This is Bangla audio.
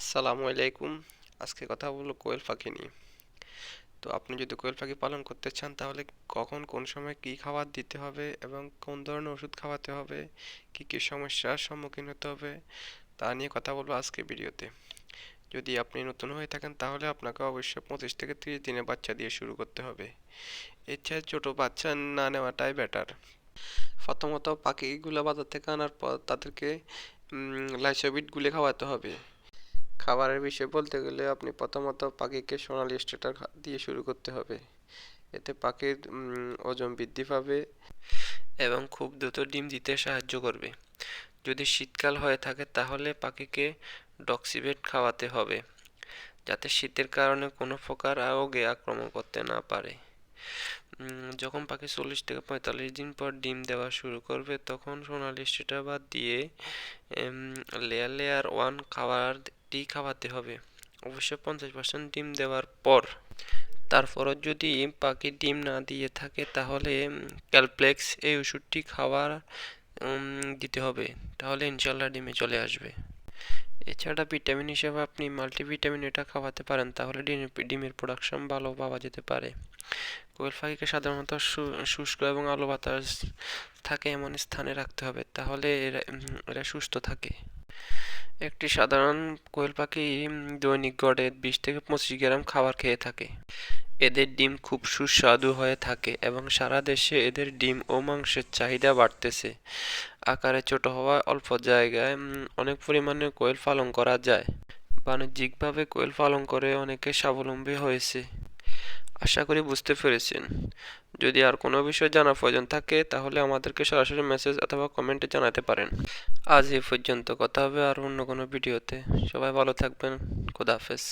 আসসালামু আলাইকুম। আজকে কথা বলবো কোয়েল পাখি নিয়ে। তো আপনি যদি কোয়েল পাখি পালন করতে চান তাহলে কখন কোন সময় কি খাবার দিতে হবে এবং কোন ধরনের ওষুধ খাওয়াতে হবে, কি কি সমস্যার সম্মুখীন হতে হবে তা নিয়ে কথা বলবো আজকে ভিডিওতে। যদি আপনি নতুন হয়ে থাকেন তাহলে আপনাকে অবশ্যই 25 থেকে 30 দিনের বাচ্চা দিয়ে শুরু করতে হবে। এর চেয়ে ছোট বাচ্চা না নেওয়াটাই বেটার। প্রথমত পাখিগুলো বাজার থেকে আনার পর তাদেরকে লাইসোবিট গুলে খাওয়াতে হবে। খাবারের বিষয়ে বলতে গেলে আপনি প্রথমত পাখিকে সোনালী স্টার্টার দিয়ে শুরু করতে হবে। এতে পাখির ওজন বৃদ্ধি পাবে এবং খুব দ্রুত ডিম দিতে সাহায্য করবে। যদি শীতকাল হয়ে থাকে তাহলে পাখিকে ডক্সিভেট খাওয়াতে হবে, যাতে শীতের কারণে কোনো প্রকার রোগে আক্রমণ করতে না পারে। যখন পাখি 40 থেকে 45 দিন পর ডিম দেওয়া শুরু করবে তখন সোনালী স্টার্টার বাদ দিয়ে লেয়ার লেয়ার ওয়ান খাবারটি খাওয়াতে হবে, অবশ্যই 50% ডিম দেওয়ার পর। তারপরও যদি পাখি ডিম না দিয়ে থাকে তাহলে ক্যালপ্লেক্স এই ওষুধটি খাওয়ার দিতে হবে, তাহলে ইনশাল্লাহ ডিমে চলে আসবে। এছাড়া ভিটামিন হিসেবে আপনি মাল্টিভিটামিন এটা খাওয়াতে পারেন, তাহলে ডিমের প্রোডাকশন ভালো পাওয়া যেতে পারে। কোয়েল পাখিকে সাধারণত শুষ্ক এবং আলো বাতাস থাকে এমন স্থানে রাখতে হবে, তাহলে এরা সুস্থ থাকে। একটি সাধারণ কোয়েল পাখি দৈনিক গড়ে 20 থেকে 25 গ্রাম খাবার খেয়ে থাকে। এদের ডিম খুব সুস্বাদু হয়ে থাকে এবং সারা দেশে এদের ডিম ও মাংসের চাহিদা বাড়তেছে। আকারে ছোট হওয়ায় অল্প জায়গায় অনেক পরিমাণে কোয়েল পালন করা যায়। বাণিজ্যিকভাবে কোয়েল পালন করে অনেকে স্বাবলম্বী হয়েছে। আশা করি বুঝতে পেরেছেন। যদি আর কোনো বিষয় জানার প্রয়োজন থাকে তাহলে আমাদেরকে সরাসরি মেসেজ অথবা কমেন্টে জানাতে পারেন। আজ এই পর্যন্ত, কথা হবে আর অন্য কোনো ভিডিওতে। সবাই ভালো থাকবেন। খোদা হাফেজ।